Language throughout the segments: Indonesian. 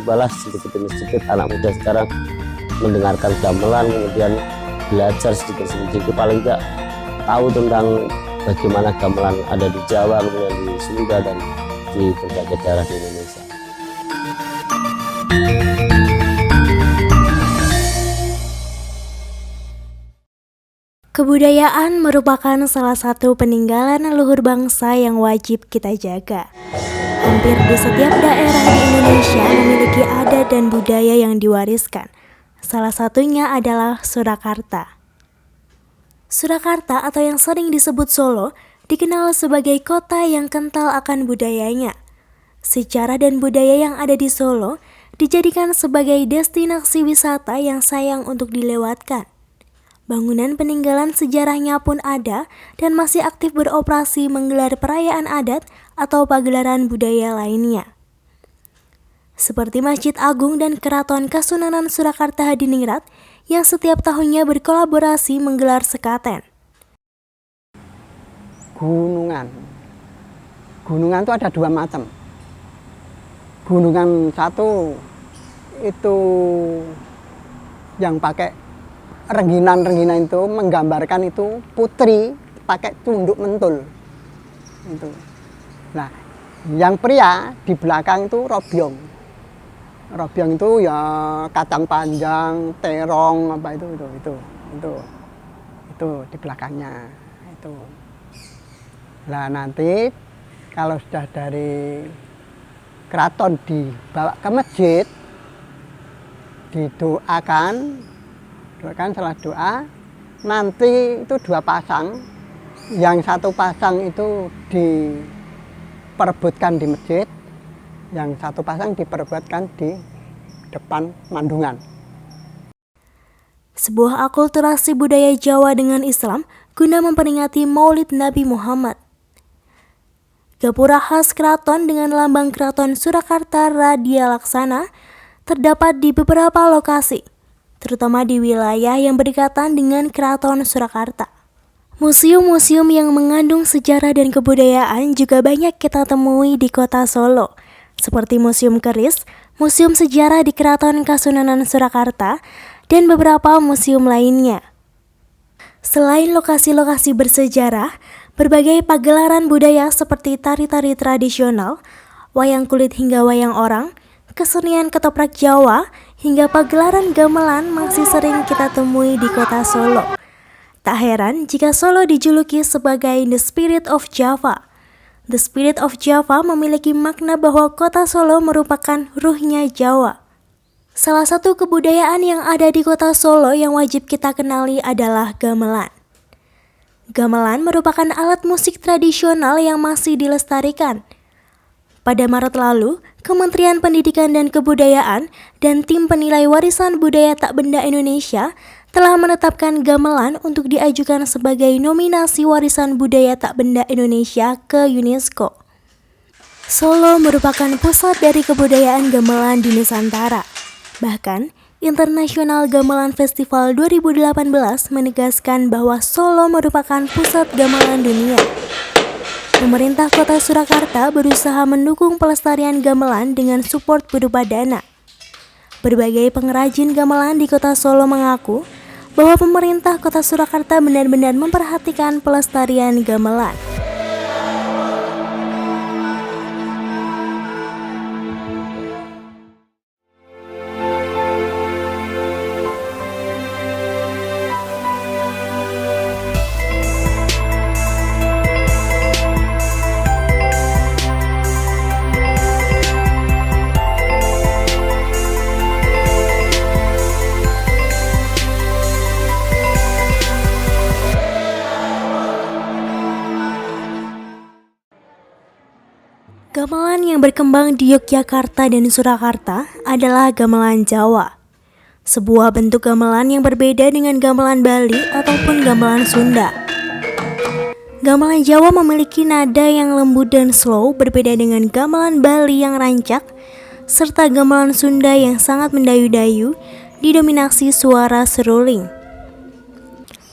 berubahlah sedikit demi sedikit anak muda sekarang mendengarkan gamelan, kemudian belajar sedikit paling tidak tahu tentang bagaimana gamelan ada di Jawa, kemudian di Sunda dan di berbagai daerah di Indonesia. Kebudayaan merupakan salah satu peninggalan leluhur bangsa yang wajib kita jaga. Hampir di setiap daerah di Indonesia memiliki adat dan budaya yang diwariskan. Salah satunya adalah Surakarta. Surakarta atau yang sering disebut Solo dikenal sebagai kota yang kental akan budayanya. Sejarah dan budaya yang ada di Solo dijadikan sebagai destinasi wisata yang sayang untuk dilewatkan. Bangunan peninggalan sejarahnya pun ada dan masih aktif beroperasi menggelar perayaan adat atau pagelaran budaya lainnya. Seperti Masjid Agung dan Keraton Kasunanan Surakarta Hadiningrat yang setiap tahunnya berkolaborasi menggelar sekaten. Gunungan itu ada dua macam. Gunungan satu itu yang pakai rengginan itu menggambarkan itu putri pakai tunduk mentul itu. Nah, yang pria di belakang itu robyong. Robyong itu ya kacang panjang, terong apa itu di belakangnya itu. Nah, nanti kalau sudah dari keraton dibawa ke masjid didoakan setelah doa, nanti itu dua pasang, yang satu pasang itu diperebutkan di masjid, yang satu pasang diperebutkan di depan mandungan. Sebuah akulturasi budaya Jawa dengan Islam guna memperingati Maulid Nabi Muhammad. Gapura khas keraton dengan lambang Keraton Surakarta Radia Laksana terdapat di beberapa lokasi, terutama di wilayah yang berdekatan dengan Keraton Surakarta. Museum-museum yang mengandung sejarah dan kebudayaan juga banyak kita temui di kota Solo, seperti Museum Keris, Museum Sejarah di Keraton Kasunanan Surakarta, dan beberapa museum lainnya. Selain lokasi-lokasi bersejarah, berbagai pagelaran budaya seperti tari-tari tradisional, wayang kulit hingga wayang orang, kesenian ketoprak Jawa, hingga pagelaran gamelan masih sering kita temui di kota Solo. Tak heran jika Solo dijuluki sebagai The Spirit of Java. The Spirit of Java memiliki makna bahwa kota Solo merupakan ruhnya Jawa. Salah satu kebudayaan yang ada di kota Solo yang wajib kita kenali adalah gamelan. Gamelan merupakan alat musik tradisional yang masih dilestarikan. Pada Maret lalu, Kementerian Pendidikan dan Kebudayaan dan Tim Penilai Warisan Budaya Tak Benda Indonesia telah menetapkan gamelan untuk diajukan sebagai nominasi Warisan Budaya Tak Benda Indonesia ke UNESCO. Solo merupakan pusat dari kebudayaan gamelan di Nusantara. Bahkan, International Gamelan Festival 2018 menegaskan bahwa Solo merupakan pusat gamelan dunia. Pemerintah Kota Surakarta berusaha mendukung pelestarian gamelan dengan support berupa dana. Berbagai pengrajin gamelan di Kota Solo mengaku bahwa pemerintah Kota Surakarta benar-benar memperhatikan pelestarian gamelan. Gamelan yang berkembang di Yogyakarta dan Surakarta adalah gamelan Jawa. Sebuah bentuk gamelan yang berbeda dengan gamelan Bali ataupun gamelan Sunda. Gamelan Jawa memiliki nada yang lembut dan slow berbeda dengan gamelan Bali yang rancak, serta gamelan Sunda yang sangat mendayu-dayu didominasi suara seruling.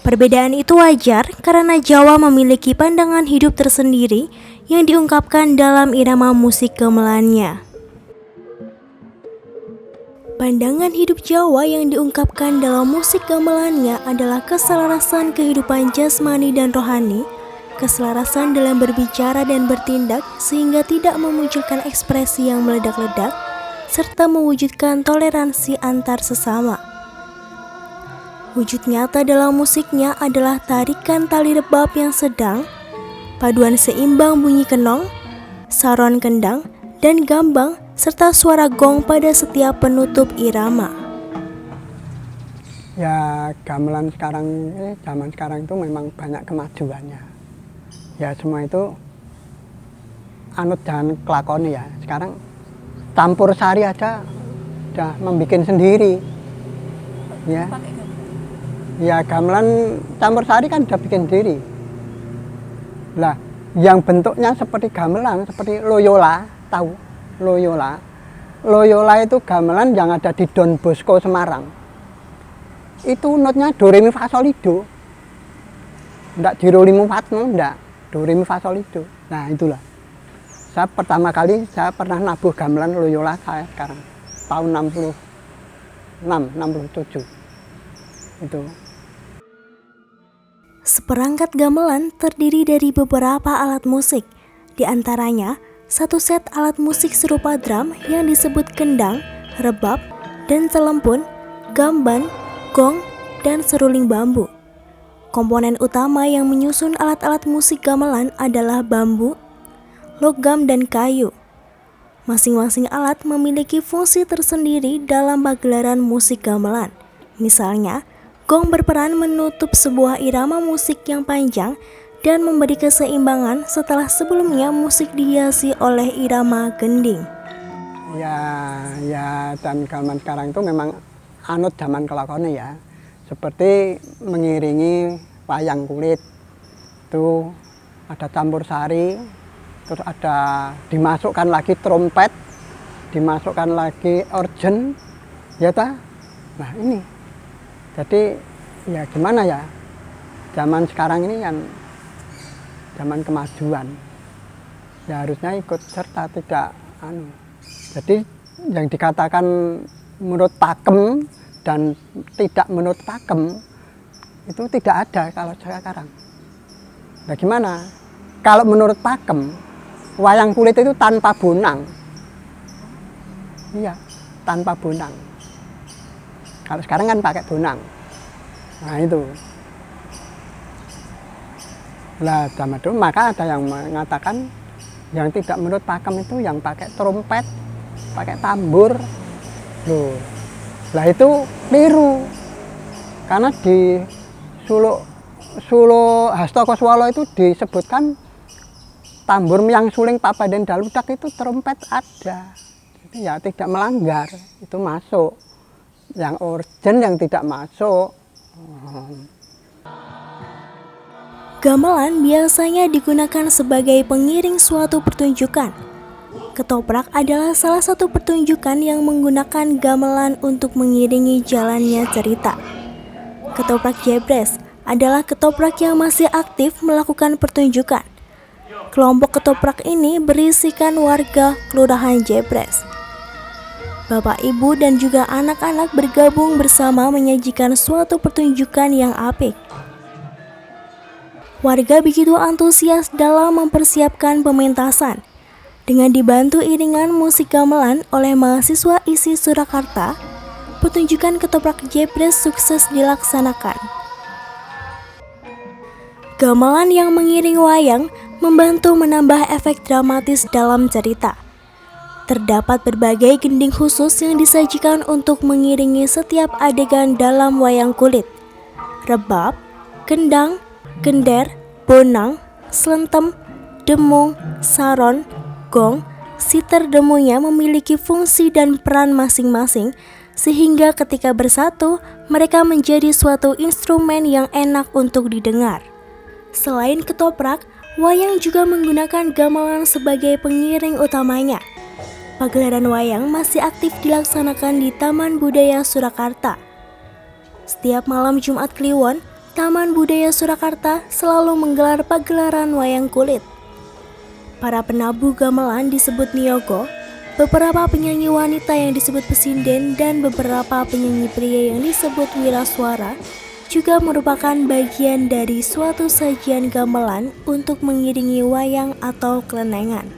Perbedaan itu wajar karena Jawa memiliki pandangan hidup tersendiri yang diungkapkan dalam irama musik gamelannya. Pandangan hidup Jawa yang diungkapkan dalam musik gamelannya adalah keselarasan kehidupan jasmani dan rohani, keselarasan dalam berbicara dan bertindak sehingga tidak memunculkan ekspresi yang meledak-ledak, serta mewujudkan toleransi antar sesama. Wujud nyata dalam musiknya adalah tarikan tali rebab yang sedang, paduan seimbang bunyi kenong, saron kendang, dan gambang, serta suara gong pada setiap penutup irama. Ya gamelan sekarang ini, zaman sekarang itu memang banyak kemajuannya. Ya semua itu anut jangan kelakoni ya. Sekarang campur sari aja udah membuat sendiri. Ya. Ya gamelan campur sari kan udah bikin sendiri. Lah, yang bentuknya seperti gamelan, seperti Loyola, tahu? Loyola. Loyola itu gamelan yang ada di Don Bosco Semarang. Itu notnya do re mi fa sol do. Enggak di do re mi fa no, enggak. Do re mi fa sol do. Nah, itulah. Saya pertama kali saya pernah nabuh gamelan Loyola saya sekarang. Tahun 67. Itu. Seperangkat gamelan terdiri dari beberapa alat musik, di antaranya satu set alat musik serupa drum yang disebut kendang, rebab, dan celempun, gamban, gong, dan seruling bambu. Komponen utama yang menyusun alat-alat musik gamelan adalah bambu, logam, dan kayu. Masing-masing alat memiliki fungsi tersendiri dalam pagelaran musik gamelan. Misalnya, gong berperan menutup sebuah irama musik yang panjang dan memberi keseimbangan setelah sebelumnya musik dihiasi oleh irama gending. Ya dan gamelan sekarang itu memang anut zaman kelakone ya. Seperti mengiringi wayang kulit. Itu ada campur sari, terus ada dimasukkan lagi trompet, dimasukkan lagi organ, ya ta? Nah ini. Jadi ya gimana ya? Zaman sekarang ini kan zaman kemajuan, ya harusnya ikut serta tidak Jadi yang dikatakan menurut pakem dan tidak menurut pakem itu tidak ada kalau sekarang. Nah gimana? Kalau menurut pakem, wayang kulit itu tanpa bonang. Iya, tanpa bonang. Kalau sekarang kan pakai bonang. Nah itu. Lah zaman itu maka ada yang mengatakan yang tidak menurut pakem itu yang pakai trompet, pakai tambur. Loh. Lah itu keliru. Karena di Solo Hastakoswala itu disebutkan tambur yang suling papaden daludak itu trompet ada. Jadi ya tidak melanggar, itu masuk. Yang organ yang tidak masuk. Gamelan biasanya digunakan sebagai pengiring suatu pertunjukan. Ketoprak adalah salah satu pertunjukan yang menggunakan gamelan untuk mengiringi jalannya cerita. Ketoprak Jebres adalah ketoprak yang masih aktif melakukan pertunjukan. Kelompok ketoprak ini berisikan warga Kelurahan Jebres. Bapak, ibu, dan juga anak-anak bergabung bersama menyajikan suatu pertunjukan yang apik. Warga begitu antusias dalam mempersiapkan pementasan. Dengan dibantu iringan musik gamelan oleh mahasiswa ISI Surakarta, pertunjukan ketoprak Jebres sukses dilaksanakan. Gamelan yang mengiring wayang membantu menambah efek dramatis dalam cerita. Terdapat berbagai gending khusus yang disajikan untuk mengiringi setiap adegan dalam wayang kulit. Rebab, kendang, gender, bonang, slentem, demung, saron, gong, siter demunya memiliki fungsi dan peran masing-masing, sehingga ketika bersatu, mereka menjadi suatu instrumen yang enak untuk didengar. Selain ketoprak, wayang juga menggunakan gamelan sebagai pengiring utamanya. Pagelaran wayang masih aktif dilaksanakan di Taman Budaya Surakarta. Setiap malam Jumat Kliwon, Taman Budaya Surakarta selalu menggelar pagelaran wayang kulit. Para penabuh gamelan disebut niyogo, beberapa penyanyi wanita yang disebut pesinden dan beberapa penyanyi pria yang disebut wirasuara juga merupakan bagian dari suatu sajian gamelan untuk mengiringi wayang atau kelenengan.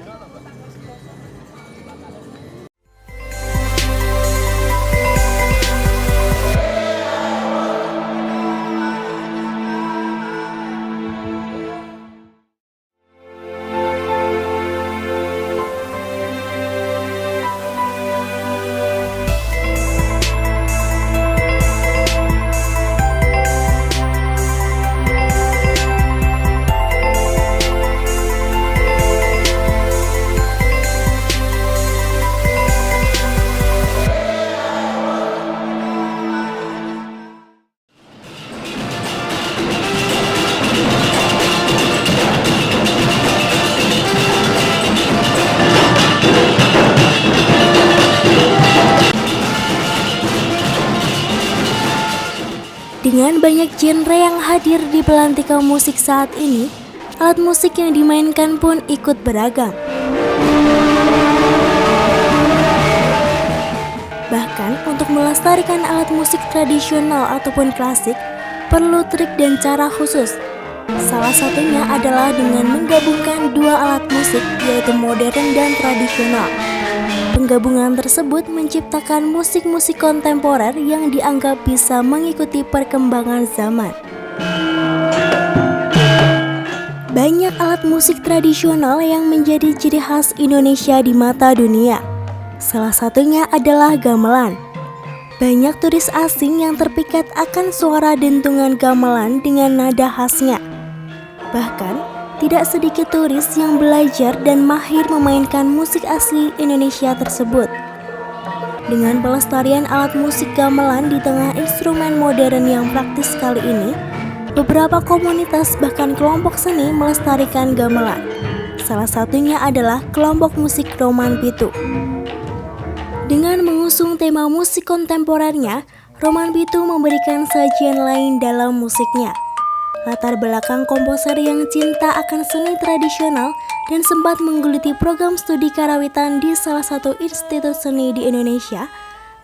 Dengan banyak genre yang hadir di belantika musik saat ini, alat musik yang dimainkan pun ikut beragam. Bahkan untuk melestarikan alat musik tradisional ataupun klasik, perlu trik dan cara khusus. Salah satunya adalah dengan menggabungkan dua alat musik, yaitu modern dan tradisional. Penggabungan tersebut menciptakan musik-musik kontemporer yang dianggap bisa mengikuti perkembangan zaman. Banyak alat musik tradisional yang menjadi ciri khas Indonesia di mata dunia. Salah satunya adalah gamelan. Banyak turis asing yang terpikat akan suara dentungan gamelan dengan nada khasnya. Bahkan, tidak sedikit turis yang belajar dan mahir memainkan musik asli Indonesia tersebut. Dengan pelestarian alat musik gamelan di tengah instrumen modern yang praktis kali ini, beberapa komunitas bahkan kelompok seni melestarikan gamelan. Salah satunya adalah kelompok musik Roman Pitu. Dengan mengusung tema musik kontemporernya, Roman Pitu memberikan sajian lain dalam musiknya. Latar belakang komposer yang cinta akan seni tradisional dan sempat menggeluti program studi karawitan di salah satu institut seni di Indonesia,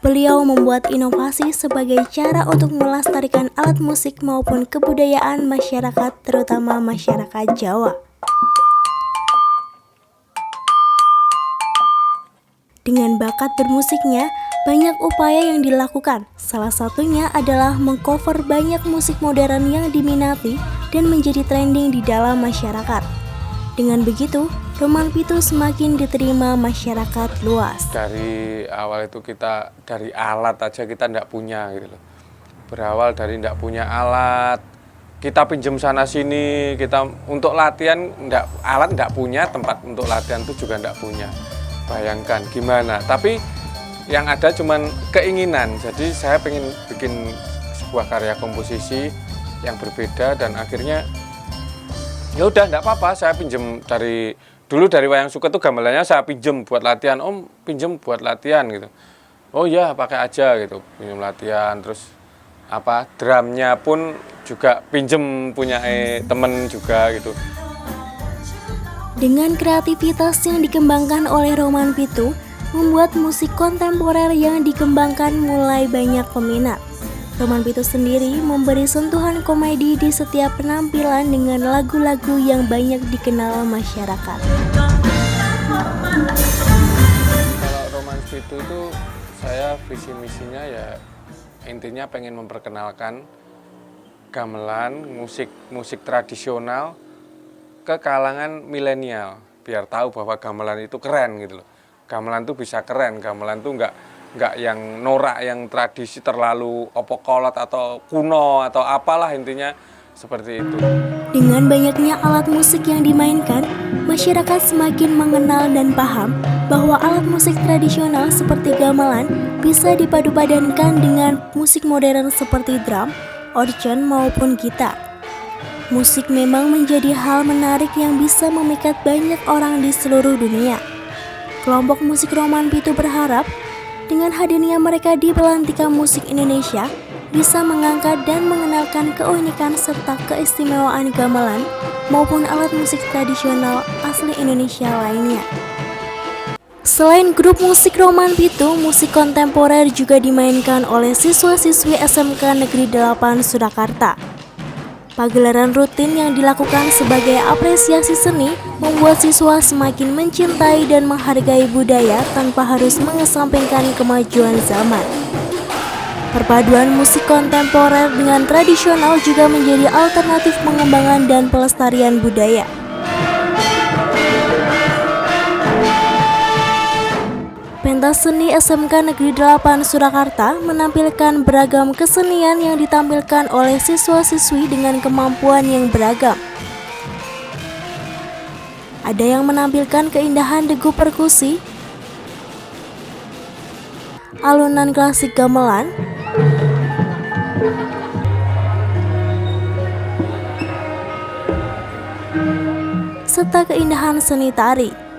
beliau membuat inovasi sebagai cara untuk melestarikan alat musik maupun kebudayaan masyarakat, terutama masyarakat Jawa. Dengan bakat bermusiknya, banyak upaya yang dilakukan. Salah satunya adalah mengcover banyak musik modern yang diminati dan menjadi trending di dalam masyarakat. Dengan begitu, Roman Pitu semakin diterima masyarakat luas. Dari awal itu kita dari alat aja kita nggak punya gitu loh. Berawal dari nggak punya alat, kita pinjam sana sini, kita untuk latihan alat nggak punya, tempat untuk latihan itu juga nggak punya. Bayangkan gimana, tapi yang ada cuman keinginan. Jadi saya pengen bikin sebuah karya komposisi yang berbeda dan akhirnya ya udah enggak apa-apa, saya pinjem dari wayang suket tuh gamelannya saya pinjem buat latihan. Om pinjem buat latihan gitu. Oh ya pakai aja gitu, pinjem latihan. Terus drumnya pun juga pinjem punya temen juga gitu. Dengan kreativitas yang dikembangkan oleh Roman Pitu, membuat musik kontemporer yang dikembangkan mulai banyak peminat. Roman Pitu sendiri memberi sentuhan komedi di setiap penampilan dengan lagu-lagu yang banyak dikenal masyarakat. Kalau Roman Pitu itu saya visi misinya ya intinya pengen memperkenalkan gamelan, musik tradisional ke kalangan milenial biar tahu bahwa gamelan itu keren gitu loh. Gamelan tuh bisa keren, gamelan tuh nggak yang norak, yang tradisi terlalu opokolot atau kuno atau apalah, intinya seperti itu. Dengan banyaknya alat musik yang dimainkan, masyarakat semakin mengenal dan paham bahwa alat musik tradisional seperti gamelan bisa dipadu-padankan dengan musik modern seperti drum, organ maupun gitar. Musik memang menjadi hal menarik yang bisa memikat banyak orang di seluruh dunia. Kelompok musik Roman Pitu berharap dengan hadirnya mereka di belantika musik Indonesia bisa mengangkat dan mengenalkan keunikan serta keistimewaan gamelan maupun alat musik tradisional asli Indonesia lainnya. Selain grup musik Roman Pitu, musik kontemporer juga dimainkan oleh siswa-siswi SMK Negeri 8 Surakarta. Pagelaran rutin yang dilakukan sebagai apresiasi seni membuat siswa semakin mencintai dan menghargai budaya tanpa harus mengesampingkan kemajuan zaman. Perpaduan musik kontemporer dengan tradisional juga menjadi alternatif pengembangan dan pelestarian budaya. Pentas seni SMK Negeri 8 Surakarta menampilkan beragam kesenian yang ditampilkan oleh siswa-siswi dengan kemampuan yang beragam. Ada yang menampilkan keindahan degu perkusi, alunan klasik gamelan, serta keindahan seni tari.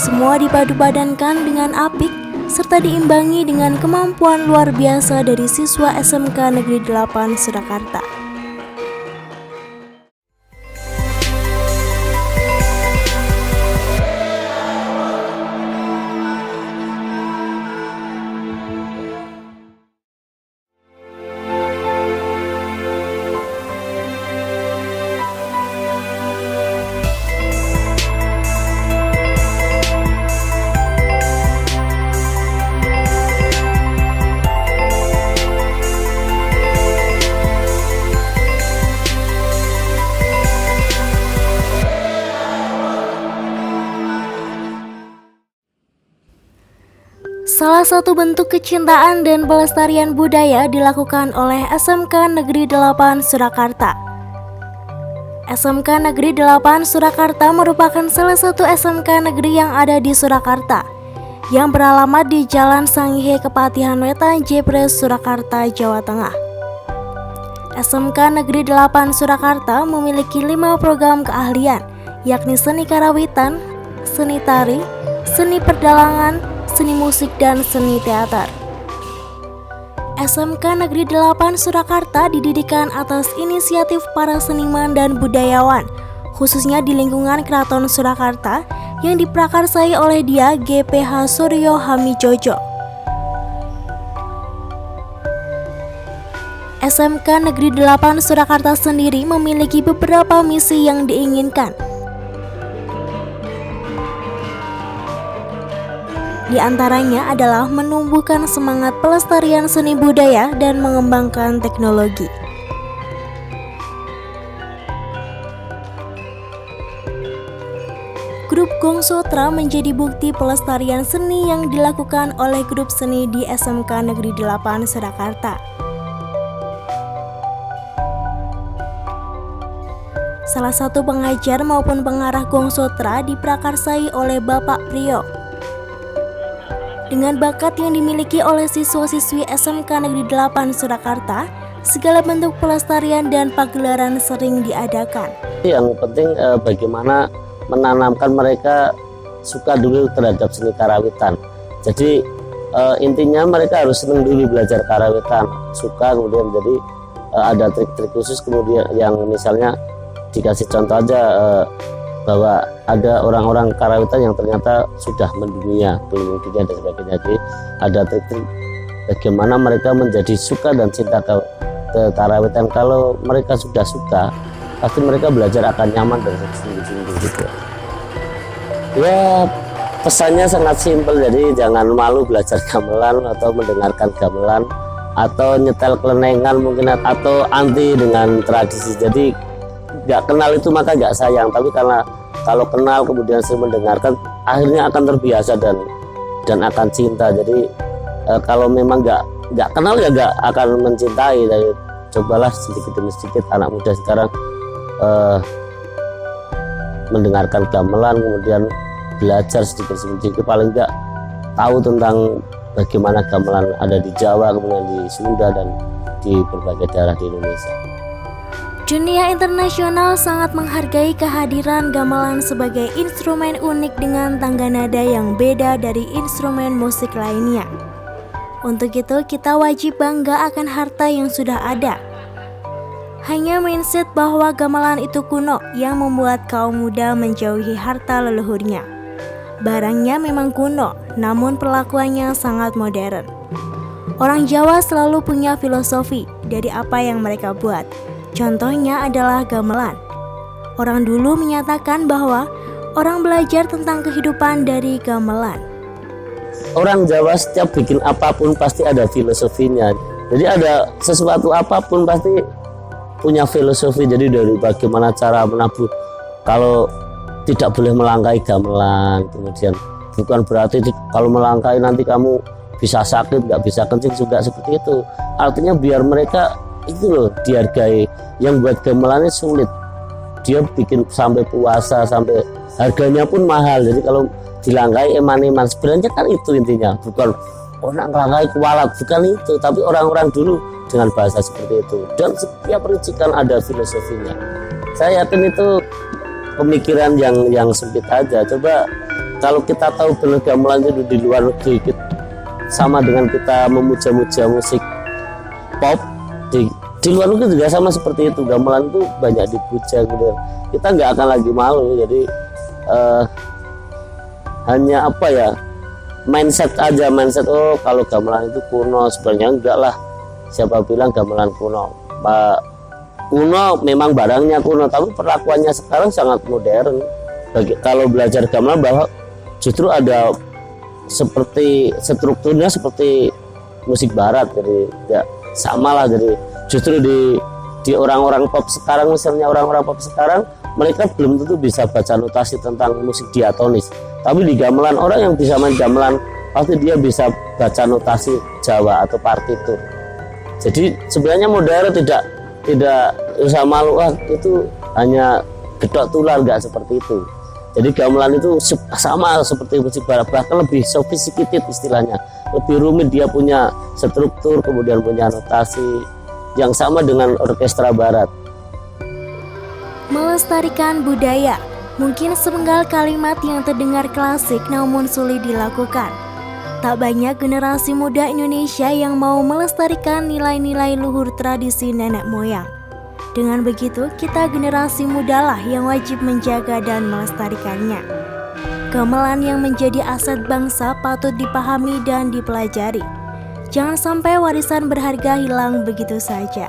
Semua dipadu-padankan dengan apik serta diimbangi dengan kemampuan luar biasa dari siswa SMK Negeri 8 Surakarta. Salah satu bentuk kecintaan dan pelestarian budaya dilakukan oleh SMK Negeri 8 Surakarta. SMK Negeri 8 Surakarta merupakan salah satu SMK negeri yang ada di Surakarta, yang beralamat di Jalan Sangihe Kepatihan Wetan, Jepres, Surakarta, Jawa Tengah. SMK Negeri 8 Surakarta memiliki 5 program keahlian, yakni seni karawitan, seni tari, seni perdalangan, seni musik, dan seni teater. SMK Negeri 8 Surakarta didirikan atas inisiatif para seniman dan budayawan, khususnya di lingkungan Keraton Surakarta yang diprakarsai oleh Dia GPH Suryo Hamijojo. SMK Negeri 8 Surakarta sendiri memiliki beberapa misi yang diinginkan. Di antaranya adalah menumbuhkan semangat pelestarian seni budaya dan mengembangkan teknologi. Grup Gong Sutra menjadi bukti pelestarian seni yang dilakukan oleh grup seni di SMK Negeri 8 Surakarta. Salah satu pengajar maupun pengarah Gong Sutra diprakarsai oleh Bapak Priyo. Dengan bakat yang dimiliki oleh siswa-siswi SMK Negeri 8 Surakarta, segala bentuk pelestarian dan pagelaran sering diadakan. Yang penting bagaimana menanamkan mereka suka dulu terhadap seni karawitan. Jadi intinya mereka harus senang dulu belajar karawitan, suka, kemudian jadi ada trik-trik khusus, kemudian yang misalnya dikasih contoh aja bahwa ada orang-orang karawitan yang ternyata sudah mendunia, keliling dunia dan sebagainya. Jadi ada trik-trik bagaimana mereka menjadi suka dan cinta ke karawitan. Kalau mereka sudah suka, pasti mereka belajar akan nyaman dan sungguh-sungguh gitu. Ya, pesannya sangat simpel, jadi jangan malu belajar gamelan atau mendengarkan gamelan atau nyetel kelenengan mungkin, atau anti dengan tradisi. Jadi nggak kenal itu maka nggak sayang, tapi karena kalau kenal kemudian sering mendengarkan, akhirnya akan terbiasa dan akan cinta. Jadi kalau memang nggak kenal ya nggak akan mencintai. Jadi cobalah sedikit demi sedikit anak muda sekarang mendengarkan gamelan, kemudian belajar sedikit demi sedikit, paling nggak tahu tentang bagaimana gamelan ada di Jawa, kemudian di Sunda dan di berbagai daerah di Indonesia. Dunia internasional sangat menghargai kehadiran gamelan sebagai instrumen unik dengan tangga nada yang beda dari instrumen musik lainnya. Untuk itu, kita wajib bangga akan harta yang sudah ada. Hanya mindset bahwa gamelan itu kuno yang membuat kaum muda menjauhi harta leluhurnya. Barangnya memang kuno, namun perlakuannya sangat modern. Orang Jawa selalu punya filosofi dari apa yang mereka buat. Contohnya adalah gamelan. Orang dulu menyatakan bahwa orang belajar tentang kehidupan dari gamelan. Orang Jawa setiap bikin apapun pasti ada filosofinya. Jadi ada sesuatu apapun pasti punya filosofi. Jadi dari bagaimana cara menabuh, kalau tidak boleh melangkai gamelan, kemudian bukan berarti kalau melangkai nanti kamu bisa sakit, nggak bisa kencing, juga seperti itu. Artinya biar mereka itu loh dihargai. Yang buat gamelannya sulit, dia bikin sampai puasa, sampai harganya pun mahal. Jadi kalau dilangkai eman-eman, sebenarnya kan itu intinya, bukan orang melangkai kualat, bukan itu, tapi orang-orang dulu dengan bahasa seperti itu. Dan setiap percikan ada filosofinya. Saya yakin itu pemikiran yang sempit aja. Coba kalau kita tahu benar gamelan itu di luar negeri, sama dengan kita memuja-muja musik pop di luar negeri juga sama seperti itu. Gamelan itu banyak dipuja gitu. Kita nggak akan lagi malu. Jadi hanya apa ya, mindset aja, mindset oh kalau gamelan itu kuno, sebenarnya enggak lah. Siapa bilang gamelan kuno? Kuno memang barangnya kuno, tapi perlakuannya sekarang sangat modern. Kalau belajar gamelan bahwa justru ada seperti strukturnya seperti musik barat, jadi ya sama lah. Jadi justru di orang-orang pop sekarang, misalnya orang-orang pop sekarang, mereka belum tentu bisa baca notasi tentang musik diatonis. Tapi di gamelan, orang yang bisa main gamelan pasti dia bisa baca notasi Jawa atau partitur. Jadi sebenarnya modern tidak usah malu, itu hanya gedok tular, nggak seperti itu. Jadi gamelan itu sama seperti musik barat, bahkan lebih sophisticated istilahnya, lebih rumit. Dia punya struktur, kemudian punya notasi yang sama dengan orkestra barat. Melestarikan budaya, mungkin sepenggal kalimat yang terdengar klasik namun sulit dilakukan. Tak banyak generasi muda Indonesia yang mau melestarikan nilai-nilai luhur tradisi nenek moyang. Dengan begitu, kita generasi mudalah yang wajib menjaga dan melestarikannya. Gamelan yang menjadi aset bangsa patut dipahami dan dipelajari. Jangan sampai warisan berharga hilang begitu saja.